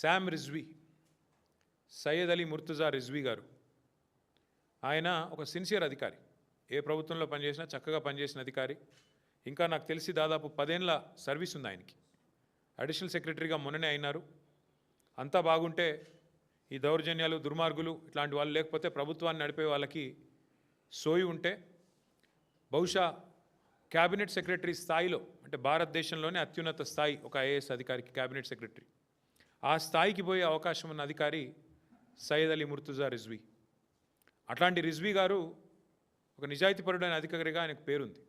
Sam Rizvi, Syed Ali Murtaza Rizvi గారు. ఆయన ఒక సిన్సియర్ అధికారి, ఏ ప్రభుత్వంలో పనిచేసినా చక్కగా పనిచేసిన అధికారి. ఇంకా నాకు తెలిసి దాదాపు 10 ఏళ్ల సర్వీస్ ఉంది ఆయనకి. అడిషనల్ సెక్రటరీగా మొన్ననే అయినారు. అంతా బాగుంటే ఈ దౌర్జన్యాలు, దుర్మార్గులు ఇట్లాంటి వాళ్ళు లేకపోతే, ప్రభుత్వాన్ని నడిపే వాళ్ళకి సోయి ఉంటే బహుశా క్యాబినెట్ సెక్రటరీ స్థాయిలో, అంటే భారతదేశంలోనే అత్యున్నత స్థాయి ఒక ఐఏఎస్ అధికారికి క్యాబినెట్ సెక్రటరీ, ఆ స్థాయికి పోయే అవకాశం ఉన్న అధికారి సయ్యద్ అలీ ముర్తుజా రిజ్వీ. అట్లాంటి రిజ్వీ గారు ఒక నిజాయితీపరుడైన అధికారిగా ఆయనకు పేరుంది.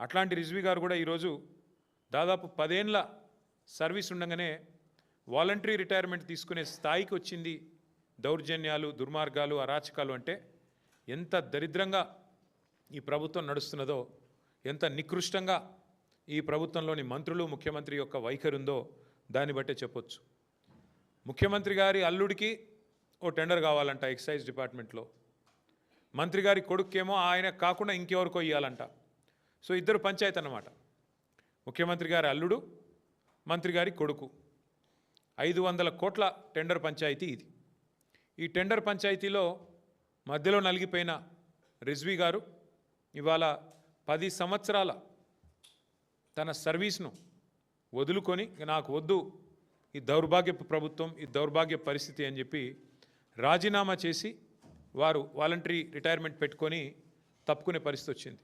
అట్లాంటి రిజ్వీ గారు కూడా ఈరోజు దాదాపు 10 ఏళ్ల సర్వీస్ ఉండగానే వాలంటరీ రిటైర్మెంట్ తీసుకునే స్థాయికి వచ్చింది. దౌర్జన్యాలు, దుర్మార్గాలు, అరాచకాలు అంటే ఎంత దరిద్రంగా ఈ ప్రభుత్వం నడుస్తున్నదో, ఎంత నికృష్టంగా ఈ ప్రభుత్వంలోని మంత్రులు, ముఖ్యమంత్రి యొక్క వైఖరి ఉందో దాన్ని బట్టే చెప్పొచ్చు. ముఖ్యమంత్రి గారి అల్లుడికి ఓ టెండర్ కావాలంట ఎక్సైజ్ డిపార్ట్మెంట్లో, మంత్రి గారి కొడుకేమో ఆయన కాకుండా ఇంకెవరికో ఇవ్వాలంట. సో ఇద్దరు పంచాయతీ అన్నమాట. ముఖ్యమంత్రి గారి అల్లుడు, మంత్రి గారి కొడుకు. 500 కోట్ల టెండర్ పంచాయతీ ఇది. ఈ టెండర్ పంచాయతీలో మధ్యలో నలిగిపోయిన రిజ్వీ గారు ఇవాళ 10 సంవత్సరాల తన సర్వీస్ను వదులుకొని, నాకు వద్దు ఈ దౌర్భాగ్యపు ప్రభుత్వం, ఈ దౌర్భాగ్య పరిస్థితి అని చెప్పి రాజీనామా చేసి వారు వాలంటరీ రిటైర్మెంట్ పెట్టుకొని తప్పుకునే పరిస్థితి వచ్చింది.